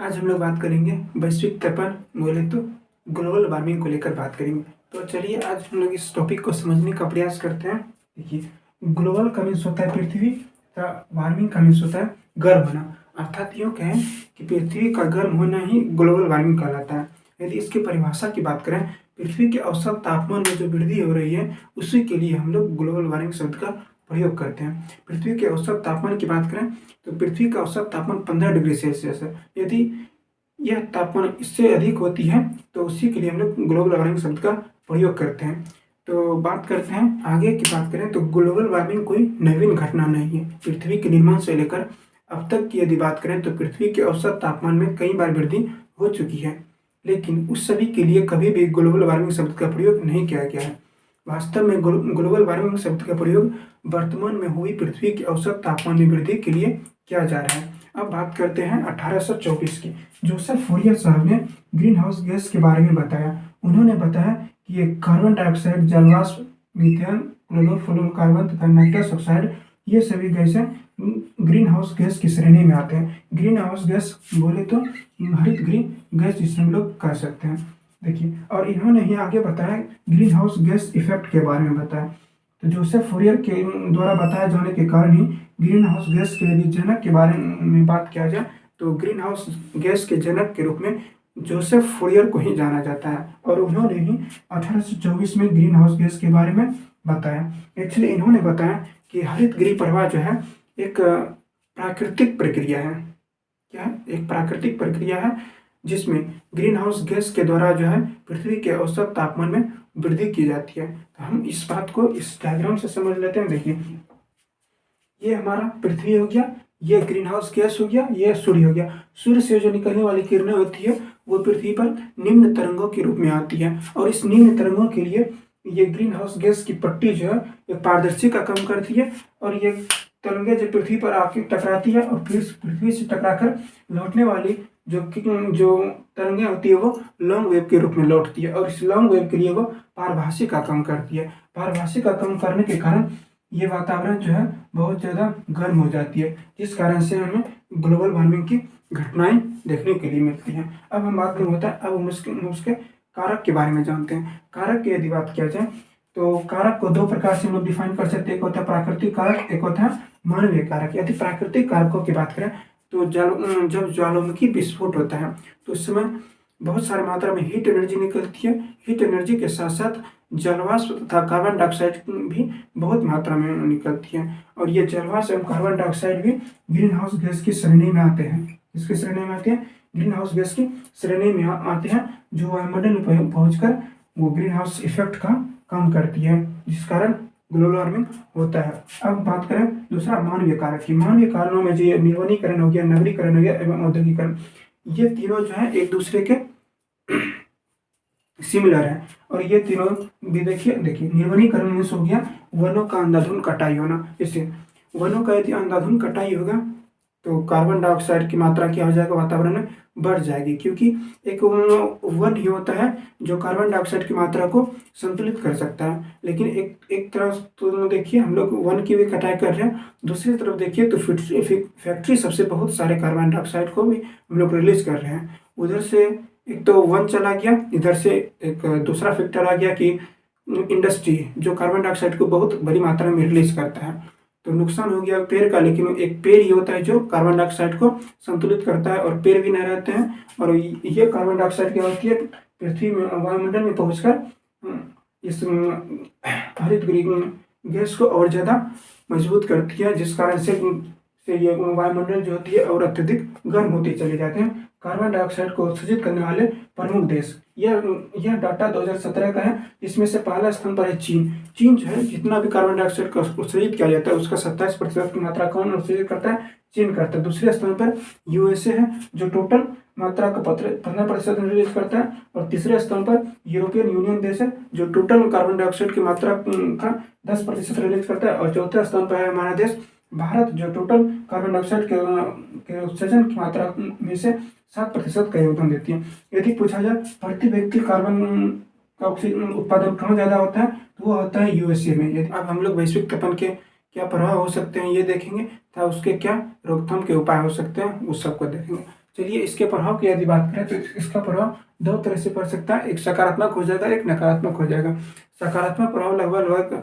आज हम लोग बात करेंगे वैश्विक तापमान बोले तो ग्लोबल वार्मिंग को लेकर बात करेंगे। तो चलिए आज हम लोग इस टॉपिक को समझने का प्रयास करते हैं। देखिए, ग्लोबल का मीन्स होता है पृथ्वी तथा वार्मिंग का मीन्स होता है गर्म होना। अर्थात यूँ कहें कि पृथ्वी का गर्म होना ही ग्लोबल वार्मिंग कहलाता है। यदि इसकी परिभाषा की बात करें, पृथ्वी के औसत तापमान में जो वृद्धि हो रही है उसी के लिए हम लोग ग्लोबल वार्मिंग शब्द का प्रयोग करते हैं। पृथ्वी के औसत तापमान की बात करें तो पृथ्वी का औसत तापमान 15 डिग्री सेल्सियस है। यदि यह तापमान इससे अधिक होती है तो उसी के लिए हम लोग ग्लोबल वार्मिंग शब्द का प्रयोग करते हैं। तो बात करते हैं आगे की बात करें तो ग्लोबल वार्मिंग कोई नवीन घटना नहीं है। पृथ्वी के निर्माण से लेकर अब तक की यदि बात करें तो पृथ्वी के औसत तापमान में कई बार वृद्धि हो चुकी है, लेकिन उस सभी के लिए कभी भी ग्लोबल वार्मिंग शब्द का प्रयोग नहीं किया गया है। वास्तव में ग्लोबल वार्मिंग शब्द का प्रयोग वर्तमान में हुई पृथ्वी के औसत तापमान में वृद्धि के लिए किया जा रहा है। अब बात करते हैं 1824 की। जोसेफ फोरियर साहब ने ग्रीन हाउस गैस के बारे में बताया। उन्होंने बताया कि ये कार्बन डाइऑक्साइड, जलवाष्प, मीथेन, क्लोरोफ्लोरोकार्बन तथा नाइट्रस ऑक्साइड, ये सभी गैसें ग्रीन हाउस गैस की श्रेणी में आते हैं। ग्रीन हाउस गैस बोले तो हरित गृह गैस जिसे हम लोग कह सकते हैं। देखिए, और इन्होंने ही आगे बताया ग्रीन हाउस गैस इफेक्ट के बारे में बताया। तो जोसेफ फोरियर के द्वारा बताए जाने के कारण ही ग्रीन हाउस गैस के यदि जनक के बारे में बात किया जाए तो ग्रीन हाउस गैस के जनक के रूप में जोसेफ फोरियर को ही जाना जाता है, और उन्होंने ही 1824 में ग्रीन हाउस गैस के बारे में बताया। एक्चुअली इन्होंने बताया कि हरित गृह प्रवाह जो है एक प्राकृतिक प्रक्रिया है। क्या है? एक प्राकृतिक प्रक्रिया है जिसमें ग्रीन हाउस गैस के द्वारा जो है पृथ्वी के औसत तापमान में वृद्धि की जाती है। तो हम इस बात को इस डायग्राम से समझ लेते हैं। देखिए, ये हमारा पृथ्वी हो गया, ये ग्रीन हाउस गैस हो गया, ये सूर्य हो गया। सूर्य से जो निकलने वाली किरणें होती है वो पृथ्वी पर निम्न तरंगों के रूप में आती है, और इस निम्न तरंगों के लिए ये ग्रीन हाउस गैस की पट्टी जो है एक पारदर्शी का काम करती है, और ये तरंगे जब पृथ्वी पर आके टकराती है और फिर पृथ्वी से टकराकर लौटने वाली जो तरंगे होती है वो लॉन्ग वेव के रूप में लौटती है, और इस लॉन्ग वेव के लिए वो पारभासी का काम करती है। पारभासी का काम करने के कारण ये वातावरण जो है बहुत ज़्यादा गर्म हो जाती है, जिस कारण से हमें ग्लोबल वार्मिंग की घटनाएं देखने के लिए मिलती हैं। अब हम बात करें अब हम उसके कारक के बारे में जानते हैं। कारक की यदि बात किया जाए तो कारक को दो प्रकार से हम लोग डिफाइन कर सकते हैं। एक होता है प्राकृतिक कारक, एक होता है मानवीय कारक। यदि प्राकृतिक कारकों की बात करें तो जब ज्वालामुखी विस्फोट होता है तो उस समय बहुत सारी मात्रा में हीट एनर्जी निकलती है। हीट एनर्जी के साथ साथ जलवाष्प तथा कार्बन डाइऑक्साइड भी बहुत मात्रा में निकलती है, और ये जलवाष्प एवं कार्बन डाइऑक्साइड भी ग्रीन हाउस गैस की श्रेणी में आते हैं। इसकी श्रेणी में आते हैं, ग्रीन हाउस गैस की श्रेणी में आते हैं, जो वायुमंडल में पहुंचकर वो ग्रीन हाउस इफेक्ट का काम करती है, जिस कारण ग्लोबल वार्मिंग होता है। अब बात करें दूसरा मानवीय कारक की। मानवीय कारणों में जो निर्वनीकरण हो गया, नगरीकरण हो गया एवं औद्योगिकरण, ये तीनों जो है एक दूसरे के सिमिलर है, और ये तीनों भी देखिए निर्वनीकरण मीन्स हो गया वनों का अंधाधुंध कटाई होना। इससे वनों का यदि अंधाधुंध कटाई होगा तो कार्बन डाइऑक्साइड की मात्रा क्या हो जाएगा, वातावरण में बढ़ जाएगी, क्योंकि एक वन ही होता है जो कार्बन डाइऑक्साइड की मात्रा को संतुलित कर सकता है। लेकिन एक तरफ तो देखिए हम लोग वन की भी कटाई कर रहे हैं, दूसरी तरफ देखिए तो फैक्ट्री सबसे बहुत सारे कार्बन डाइऑक्साइड को भी हम लोग रिलीज कर रहे हैं। उधर से एक तो वन चला गया, इधर से एक दूसरा फैक्टर आ गया कि इंडस्ट्री जो कार्बन डाइऑक्साइड को बहुत बड़ी मात्रा में रिलीज करता है, तो नुकसान हो गया पेड़ का। लेकिन एक पेड़ ही होता है जो कार्बन डाइऑक्साइड को संतुलित करता है, और पेड़ भी नहीं रहते हैं, और ये कार्बन डाइऑक्साइड क्या होती है पृथ्वी में वायुमंडल में पहुंचकर इस हरित गृह गैस को और ज़्यादा मजबूत करती है, जिस कारण से ये वायुमंडल जो होती है और अत्यधिक गर्म होते चले जाते हैं। कार्बन डाइऑक्साइड को उत्सर्जित करने वाले प्रमुख देश, यह डाटा 2017 का है। इसमें से पहला स्थान पर है चीन। चीन जो है जितना भी कार्बन डाइऑक्साइड का उत्सर्जित किया जाता है उसका 27% की मात्रा कौन उत्सर्जित करता है, चीन करता है। दूसरे स्थान पर यूएसए है जो टोटल मात्रा का 15% रिलीज करता है, और तीसरे स्थान पर यूरोपियन यूनियन देश है जो टोटल कार्बन डाइऑक्साइड की मात्रा का 10% रिलीज करता है, और चौथे स्थान पर है हमारा देश भारत जो टोटल कार्बन डाइऑक्साइड के उत्सर्जन की मात्रा में से 7% का योगदान देती है। यदि पूछा जाए प्रति व्यक्ति कार्बन का ऑक्सीजन उत्पादन कहाँ ज़्यादा होता है तो वो होता है यूएसए में। यदि अब हम लोग वैश्विक तापमान के क्या प्रभाव हो सकते हैं ये देखेंगे, तथा उसके क्या रोकथाम के उपाय हो सकते हैं उस सबको देखेंगे। चलिए इसके प्रभाव की यदि बात करें तो इसका प्रभाव दो तरह से पड़ सकता है, एक सकारात्मक हो जाएगा, एक नकारात्मक हो जाएगा। सकारात्मक प्रभाव लगभग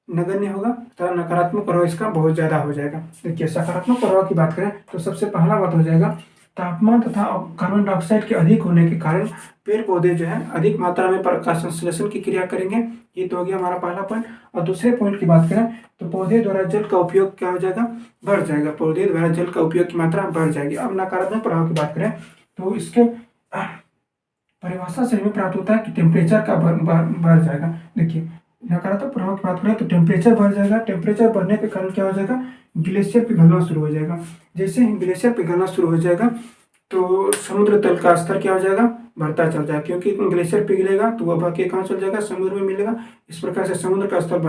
नगण्य होगा तथा नकारात्मक प्रभाव इसका बहुत ज़्यादा हो जाएगा। देखिए सकारात्मक प्रभाव की बात करें तो सबसे पहला बात हो जाएगा, तापमान तथा कार्बन डाइऑक्साइड के अधिक होने के कारण पेड़ पौधे जो है अधिक मात्रा में प्रकाश संश्लेषण की क्रिया करेंगे। ये तो हो गया हमारा पहला पॉइंट। और दूसरे पॉइंट की बात करें तो पौधे द्वारा जल का उपयोग क्या हो जाएगा, बढ़ जाएगा। पौधे द्वारा जल का उपयोग की मात्रा बढ़ जाएगी। अब नकारात्मक प्रभाव की बात करें तो इसके परिभाषा से हमें प्राप्त होता है कि टेम्परेचर का बढ़ जाएगा। देखिए नकारात्मक प्रभाव की बात करें तो टेम्परेचर बढ़ जाएगा। टेम्परेचर बढ़ने के कारण क्या हो जाएगा, ग्लेशियर पिघलना शुरू हो जाएगा। जैसे ही ग्लेशियर पिघलना शुरू हो जाएगा तो समुद्र तल का स्तर क्या हो जाएगा, बढ़ता चल जाएगा, क्योंकि ग्लेशियर पिघलेगा तो वह बह के कहाँ चल जाएगा, समुद्र में मिलेगा। इस प्रकार से समुद्र का स्तर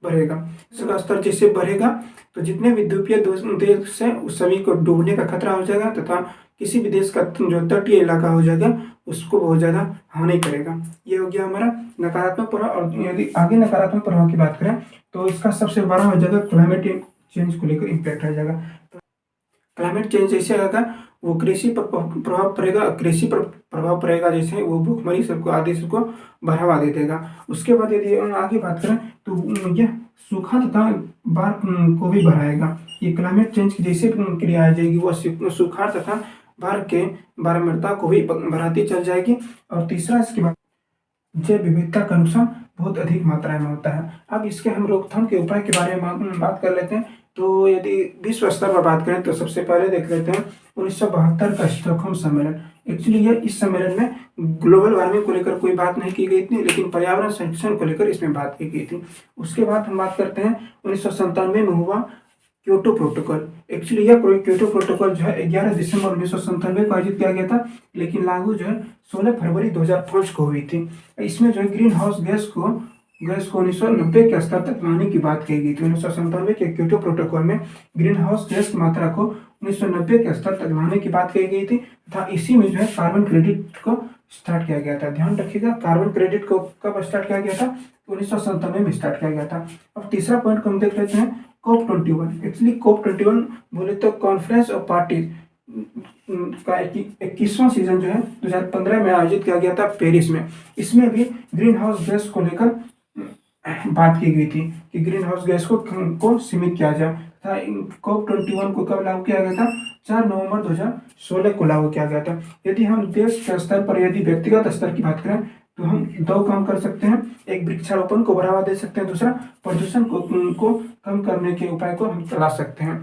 बढ़ेगा। इसका स्तर जैसे बढ़ेगा तो जितने भी द्वीपीय देश है उस सभी को डूबने का खतरा हो जाएगा तथा किसी भी देश का जो तटीय इलाका हो जाएगा उसको बहुत ज़्यादा हानि करेगा। ये हो गया हमारा नकारात्मक प्रभाव। और यदि आगे नकारात्मक प्रभाव की बात करें तो इसका सबसे बड़ा हो जाएगा क्लाइमेट चेंज को लेकर इम्पैक्ट आ जाएगा। क्लाइमेट चेंज जैसे आएगा वो कृषि पर प्रभाव पड़ेगा। कृषि पर प्रभाव पड़ेगा जैसे वो भूखमरी सबको आदि सबको बढ़ावा दे देगा। उसके बाद यदि आगे बात करें तो यह सूखा तथा बाढ़ को भी बढ़ाएगा। ये क्लाइमेट चेंज की जैसे क्रिया आ जाएगी वो सूखा तथा बारहमारता को भी बढ़ाती चल जाएगी। और तीसरा इसके बाद जैव विविधता का नुकसान बहुत अधिक मात्रा में होता है। अब इसके हम रोकथाम के उपाय के बारे में बात कर लेते हैं। तो यदि विश्व स्तर पर बात करें तो सबसे पहले देख लेते हैं 1972 का स्टॉकहोम सम्मेलन। एक्चुअली ये इस सम्मेलन में ग्लोबल वार्मिंग को लेकर कोई बात नहीं की गई थी, लेकिन पर्यावरण संरक्षण को लेकर इसमें बात की गई थी। उसके बाद हम बात करते हैं 1997 में हुआ क्योटो प्रोटोकॉल। एक्चुअली यह क्योटो प्रोटोकॉल जो है 11 दिसंबर 1997 को आयोजित किया गया था, लेकिन लागू जो है 16 फरवरी 2005 को हुई थी। इसमें जो है ग्रीन हाउस गैस को 1990 के स्तर तक लाने की बात की गई थी। 1997 के क्योटो प्रोटोकॉल में ग्रीन हाउस गैस की मात्रा को 1990 के स्तर तक लाने की बात कही गई थी तथा इसी में जो है कार्बन क्रेडिट को स्टार्ट किया गया था। ध्यान रखिएगा कार्बन क्रेडिट को कब स्टार्ट किया गया था, 1997 में स्टार्ट किया गया था। अब तीसरा पॉइंट को हम देख लेते हैं COP21। एक्चुअली COP21 बोले तो कॉन्फ्रेंस ऑफ पार्टीज का 21वां सीजन जो है 2015 में आयोजित किया गया था पेरिस में। इसमें भी ग्रीन हाउस गैस को लेकर बात की गई थी कि ग्रीन हाउस गैस को सीमित किया जाए था। COP21 को कब लागू किया गया था, 4 नवंबर 2016 को लागू किया गया था। यदि हम देश के स्तर पर यदि व्यक्तिगत स्तर की बात करें तो हम दो काम कर सकते हैं, एक वृक्षारोपण को बढ़ावा दे सकते हैं, दूसरा प्रदूषण को कम करने के उपाय को हम चला सकते हैं।